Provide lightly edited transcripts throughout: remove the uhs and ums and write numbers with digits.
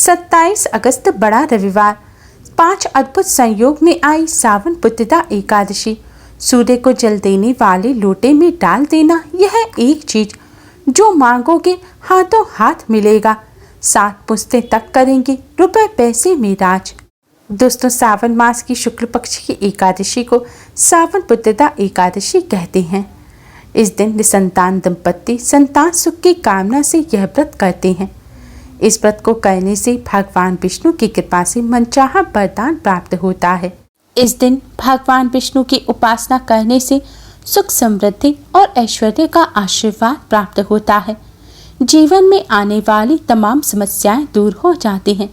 27 अगस्त बड़ा रविवार। 5 अद्भुत संयोग में आई सावन पुत्रदा एकादशी। सूर्य को जल देने वाले लोटे में डाल देना, यह एक चीज जो मांगोगे हाथों हाथ मिलेगा। 7 पुश्तें तक करेंगे रुपए पैसे में राज। दोस्तों, सावन मास की शुक्ल पक्ष की एकादशी को सावन पुत्रदा एकादशी कहते हैं। इस दिन निसंतान दंपत्ति संतान सुख की कामना से यह व्रत करते हैं। इस व्रत को करने से भगवान विष्णु की कृपा से मनचाहा वरदान प्राप्त होता है। इस दिन भगवान विष्णु की उपासना करने से सुख समृद्धि और ऐश्वर्य का आशीर्वाद प्राप्त होता है। जीवन में आने वाली तमाम समस्याएं दूर हो जाती हैं।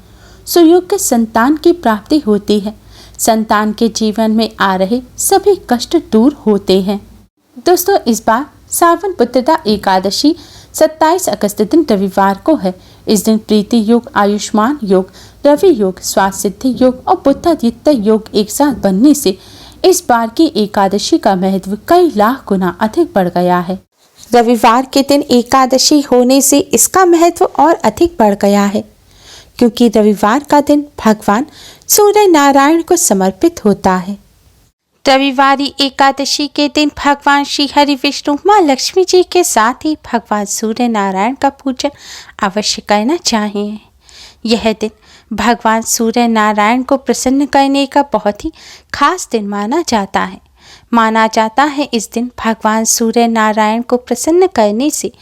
सुयोग्य संतान की प्राप्ति होती है। संतान के जीवन में आ रहे सभी कष्ट दूर होते हैं। दोस्तों, इस बार सावन पुत्रदा एकादशी 27 अगस्त दिन रविवार को है। इस दिन प्रीति योग, आयुष्मान योग, रवि योग, स्वास्थ्य सिद्धि योग और बुद्धादित्य योग एक साथ बनने से इस बार की एकादशी का महत्व कई लाख गुना अधिक बढ़ गया है। रविवार के दिन एकादशी होने से इसका महत्व और अधिक बढ़ गया है, क्योंकि रविवार का दिन भगवान सूर्य नारायण को समर्पित होता है। रविवारी एकादशी के दिन भगवान श्री हरि विष्णु माँ लक्ष्मी जी के साथ ही भगवान सूर्य नारायण का पूजन अवश्य करना चाहिए। यह दिन भगवान सूर्य नारायण को प्रसन्न करने का बहुत ही खास दिन माना जाता है। माना जाता है इस दिन भगवान सूर्य नारायण को प्रसन्न करने से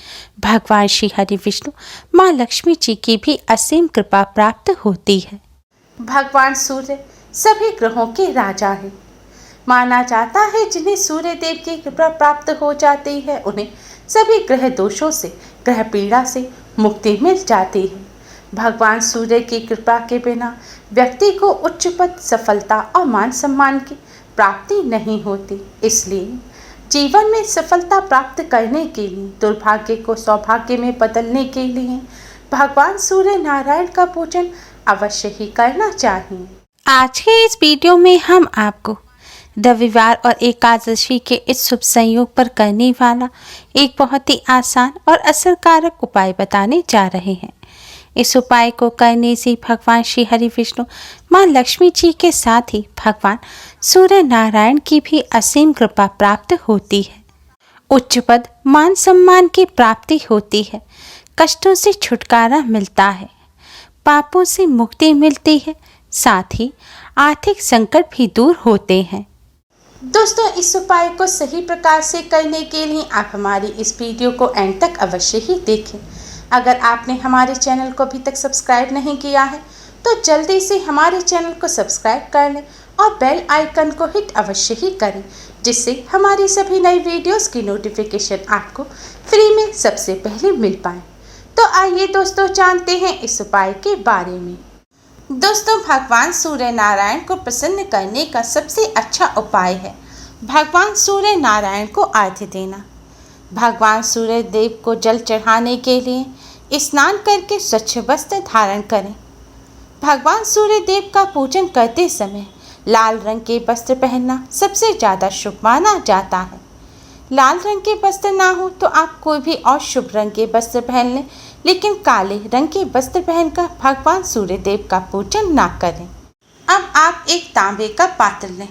भगवान श्री हरि विष्णु माँ लक्ष्मी जी की भी असीम कृपा प्राप्त होती है। भगवान सूर्य सभी ग्रहों के राजा है। माना जाता है जिन्हें सूर्य देव की कृपा प्राप्त हो जाती है उन्हें सभी ग्रह दोषों से, ग्रह पीड़ा से मुक्ति मिल जाती है। भगवान सूर्य की कृपा के बिना व्यक्ति को उच्च पद, सफलता और मान सम्मान की प्राप्ति नहीं होती। इसलिए जीवन में सफलता प्राप्त करने के लिए, दुर्भाग्य को सौभाग्य में बदलने के लिए भगवान सूर्य नारायण का पूजन अवश्य ही करना चाहिए। आज के इस वीडियो में हम आपको रविवार और एकादशी के इस शुभ संयोग पर करने वाला एक बहुत ही आसान और असरकारक उपाय बताने जा रहे हैं। इस उपाय को करने से भगवान श्री हरि विष्णु माँ लक्ष्मी जी के साथ ही भगवान सूर्य नारायण की भी असीम कृपा प्राप्त होती है। उच्च पद, मान सम्मान की प्राप्ति होती है। कष्टों से छुटकारा मिलता है। पापों से मुक्ति मिलती है। साथ ही आर्थिक संकट भी दूर होते हैं। दोस्तों, इस उपाय को सही प्रकार से करने के लिए आप हमारी इस वीडियो को एंड तक अवश्य ही देखें। अगर आपने हमारे चैनल को अभी तक सब्सक्राइब नहीं किया है तो जल्दी से हमारे चैनल को सब्सक्राइब कर लें और बेल आइकन को हिट अवश्य ही करें, जिससे हमारी सभी नई वीडियोस की नोटिफिकेशन आपको फ्री में सबसे पहले मिल पाए। तो आइए दोस्तों, जानते हैं इस उपाय के बारे में। दोस्तों, भगवान सूर्य नारायण को प्रसन्न करने का सबसे अच्छा उपाय है भगवान सूर्य नारायण को अर्घ्य देना। भगवान सूर्य देव को जल चढ़ाने के लिए स्नान करके स्वच्छ वस्त्र धारण करें। भगवान सूर्य देव का पूजन करते समय लाल रंग के वस्त्र पहनना सबसे ज़्यादा शुभ माना जाता है। लाल रंग के वस्त्र ना हो तो आप कोई भी और शुभ रंग के वस्त्र पहन लें, लेकिन काले रंग के वस्त्र पहनकर भगवान सूर्य देव का पूजन ना करें। अब आप एक तांबे का पात्र लें।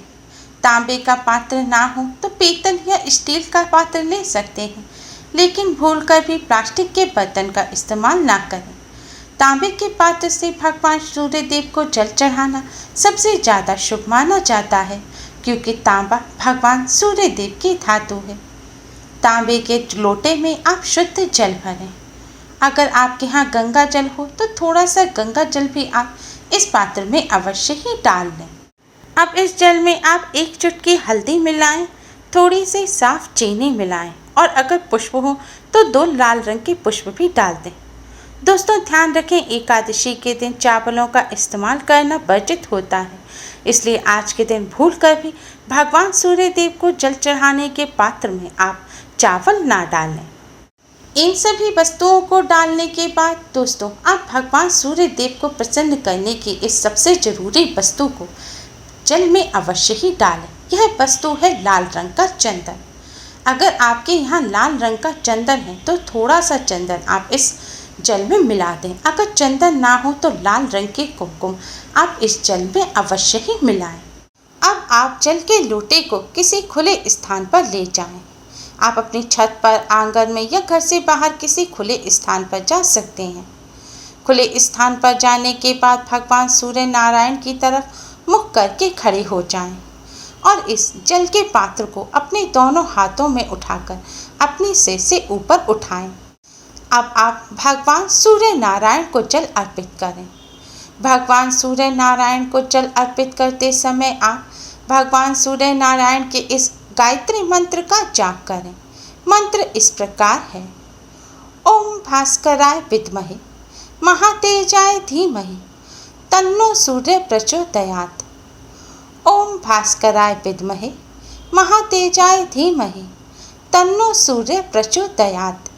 तांबे का पात्र ना हो तो पीतल या स्टील का पात्र ले सकते हैं, लेकिन भूलकर भी प्लास्टिक के बर्तन का इस्तेमाल ना करें। तांबे के पात्र से भगवान सूर्य देव को जल चढ़ाना सबसे ज़्यादा शुभ माना जाता है, क्योंकि तांबा भगवान सूर्य देव की धातु है। तांबे के लोटे में आप शुद्ध जल भरें। अगर आपके यहाँ गंगा जल हो तो थोड़ा सा गंगा जल भी आप इस पात्र में अवश्य ही डाल लें। अब इस जल में आप 1 चुटकी हल्दी मिलाएं, थोड़ी सी साफ चीनी मिलाएं और अगर पुष्प हो तो 2 लाल रंग के पुष्प भी डाल दें। दोस्तों, ध्यान रखें, एकादशी के दिन चावलों का इस्तेमाल करना वर्जित होता है, इसलिए आज के दिन भूलकर भी भगवान सूर्य देव को जल चढ़ाने के पात्र में आप चावल ना डालें। इन सभी वस्तुओं को डालने के बाद दोस्तों, आप भगवान सूर्य देव को प्रसन्न करने की इस सबसे जरूरी वस्तु को जल में अवश्य ही डालें। यह वस्तु है लाल रंग का चंदन। अगर आपके यहाँ लाल रंग का चंदन है तो थोड़ा सा चंदन आप इस जल में मिला दें। अगर चंदन ना हो तो लाल रंग के कुमकुम आप इस जल में अवश्य ही मिलाएं। अब आप जल के लोटे को किसी खुले स्थान पर ले जाएं। आप अपनी छत पर, आंगन में या घर से बाहर किसी खुले स्थान पर जा सकते हैं। खुले स्थान पर जाने के बाद भगवान सूर्य नारायण की तरफ मुख करके खड़े हो जाएं और इस जल के पात्र को अपने दोनों हाथों में उठाकर अपने सिर से ऊपर उठाएं। अब आप भगवान सूर्य नारायण को जल अर्पित करें। भगवान सूर्य नारायण को जल अर्पित करते समय आप भगवान सूर्य नारायण के इस गायत्री मंत्र का जाप करें। मंत्र इस प्रकार है: ओम भास्कराय विद्महे महातेजाय धीमहि तन्नो सूर्य प्रचोदयात्। ओम भास्कराय विद्महे महातेजाय धीमहि तन्नो सूर्य प्रचोदयात्।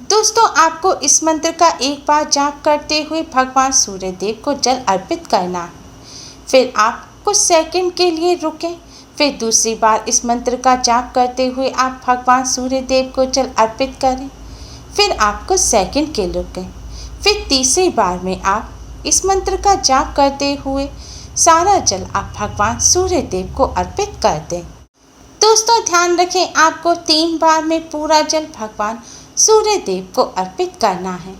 दोस्तों, आपको इस मंत्र का एक बार जाप करते हुए भगवान सूर्य देव को जल अर्पित करना है। फिर आप कुछ सेकंड के लिए रुकें। फिर दूसरी बार इस मंत्र का जाप करते हुए आप भगवान सूर्य देव को जल अर्पित करें। फिर आप कुछ सेकंड के लिए रुकें। फिर तीसरी बार में आप इस मंत्र का जाप करते हुए सारा जल आप भगवान सूर्य देव को अर्पित कर दें। दोस्तों, ध्यान रखें, आपको 3 बार में पूरा जल भगवान सूर्य देव को अर्पित करना है।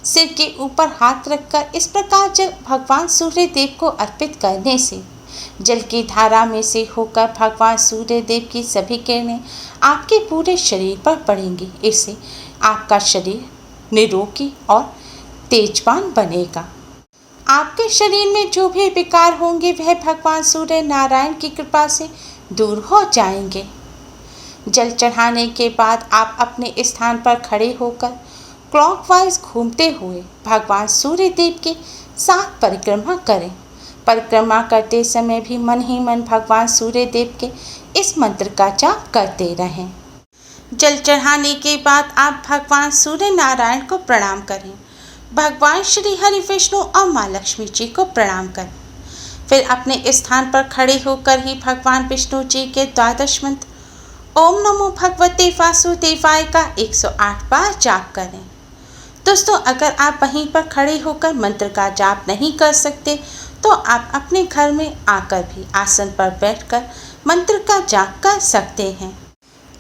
सिर के ऊपर हाथ रखकर इस प्रकार जल भगवान सूर्य देव को अर्पित करने से जल की धारा में से होकर भगवान सूर्य देव की सभी किरणें आपके पूरे शरीर पर पड़ेंगी। इससे आपका शरीर निरोगी और तेजवान बनेगा। आपके शरीर में जो भी विकार होंगे वह भगवान सूर्य नारायण की कृपा से दूर हो जाएंगे। जल चढ़ाने के बाद आप अपने स्थान पर खड़े होकर क्लॉकवाइज घूमते हुए भगवान सूर्य देव के साथ परिक्रमा करें। परिक्रमा करते समय भी मन ही मन भगवान सूर्य देव के इस मंत्र का जाप करते रहें। जल चढ़ाने के बाद आप भगवान सूर्य नारायण को प्रणाम करें। भगवान श्री हरि विष्णु और माँ लक्ष्मी जी को प्रणाम करें। फिर अपने स्थान पर खड़े होकर ही भगवान विष्णु जी के 12 मंत्र ओम नमो भगवते वासुदेवाय का 108 बार जाप करें। दोस्तों, अगर आप वहीं पर खड़े होकर मंत्र का जाप नहीं कर सकते तो आप अपने घर में आकर भी आसन पर बैठकर मंत्र का जाप कर सकते हैं।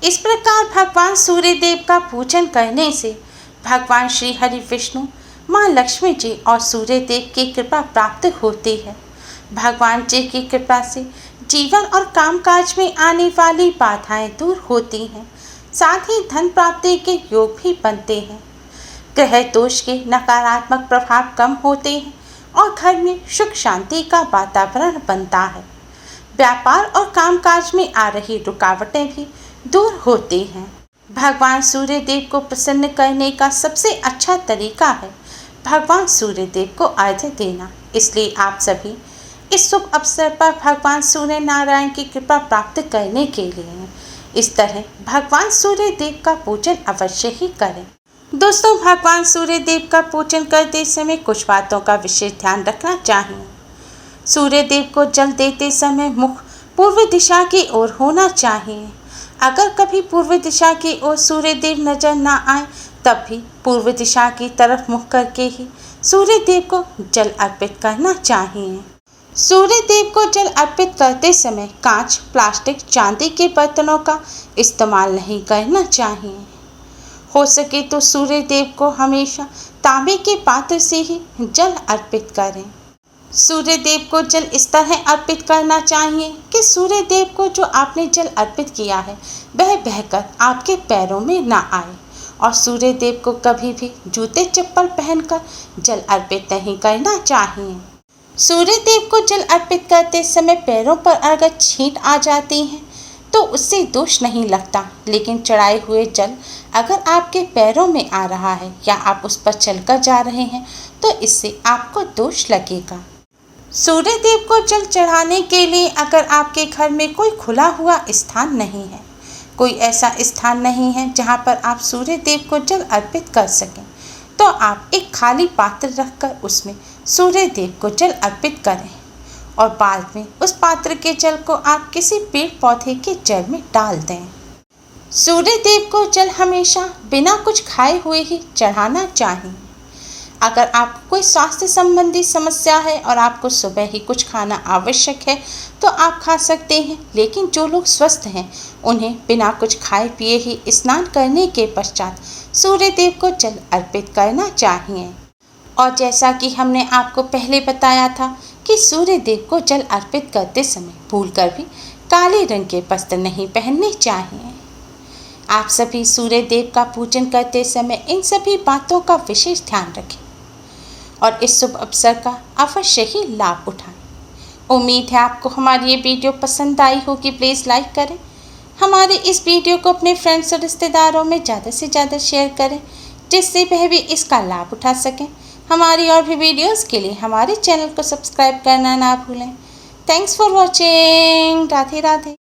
इस प्रकार भगवान सूर्य देव का पूजन करने से भगवान श्री हरि विष्णु, माँ लक्ष्मी जी और सूर्य देव की कृपा प्राप्त होती है। भगवान जी की कृपा से जीवन और कामकाज में आने वाली बाधाएं दूर होती हैं। साथ ही धन प्राप्ति के योग भी बनते हैं। ग्रह दोष के नकारात्मक प्रभाव कम होते हैं और घर में सुख शांति का वातावरण बनता है। व्यापार और कामकाज में आ रही रुकावटें भी दूर होती हैं। भगवान सूर्य देव को प्रसन्न करने का सबसे अच्छा तरीका है भगवान सूर्य देव को अर्घ्य देना। इसलिए आप सभी इस शुभ अवसर पर भगवान सूर्य नारायण की कृपा प्राप्त करने के लिए इस तरह भगवान सूर्य देव का पूजन अवश्य ही करें। दोस्तों, भगवान सूर्य देव का पूजन करते समय कुछ बातों का विशेष ध्यान रखना चाहिए। सूर्य देव को जल देते समय मुख पूर्व दिशा की ओर होना चाहिए। अगर कभी पूर्व दिशा की ओर सूर्य देव नजर ना आए तब भी पूर्व दिशा की तरफ मुख करके ही सूर्य देव को जल अर्पित करना चाहिए। सूर्य देव को जल अर्पित करते समय कांच, प्लास्टिक, चांदी के बर्तनों का इस्तेमाल नहीं करना चाहिए। हो सके तो सूर्य देव को हमेशा तांबे के पात्र से ही जल अर्पित करें। सूर्य देव को जल इस तरह अर्पित करना चाहिए कि सूर्य देव को जो आपने जल अर्पित किया है वह बहकर आपके पैरों में ना आए। और सूर्य देव को कभी भी जूते चप्पल पहनकर जल अर्पित नहीं करना चाहिए। सूर्य देव को जल अर्पित करते समय पैरों पर अगर छींट आ जाती है तो उससे दोष नहीं लगता, लेकिन चढ़ाए हुए जल अगर आपके पैरों में आ रहा है या आप उस पर चलकर जा रहे हैं तो इससे आपको दोष लगेगा। सूर्य देव को जल चढ़ाने के लिए अगर आपके घर में कोई खुला हुआ स्थान नहीं है, कोई ऐसा स्थान नहीं है जहां पर आप सूर्य देव को जल अर्पित कर सकें, तो आप एक खाली पात्र रखकर उसमें सूर्य देव को जल अर्पित करें और बाद में उस पात्र के जल को आप किसी पेड़ पौधे के जड़ में डाल दें। सूर्य देव को जल हमेशा बिना कुछ खाए हुए ही चढ़ाना चाहिए। अगर आपको कोई स्वास्थ्य संबंधी समस्या है और आपको सुबह ही कुछ खाना आवश्यक है तो आप खा सकते हैं, लेकिन जो लोग स्वस्थ हैं उन्हें बिना कुछ खाए पिए ही स्नान करने के पश्चात सूर्य देव को जल अर्पित करना चाहिए। और जैसा कि हमने आपको पहले बताया था कि सूर्य देव को जल अर्पित करते समय भूलकर भी काले रंग के वस्त्र नहीं पहनने चाहिए। आप सभी सूर्य देव का पूजन करते समय इन सभी बातों का विशेष ध्यान रखें और इस शुभ अवसर का अवश्य ही लाभ उठाएं। उम्मीद है आपको हमारी ये वीडियो पसंद आई होगी। प्लीज़ लाइक करें, हमारे इस वीडियो को अपने फ्रेंड्स और रिश्तेदारों में ज़्यादा से ज़्यादा शेयर करें जिससे वह भी इसका लाभ उठा सकें। हमारी और भी वीडियोस के लिए हमारे चैनल को सब्सक्राइब करना ना भूलें। Thanks for watching. Radhe Radhe.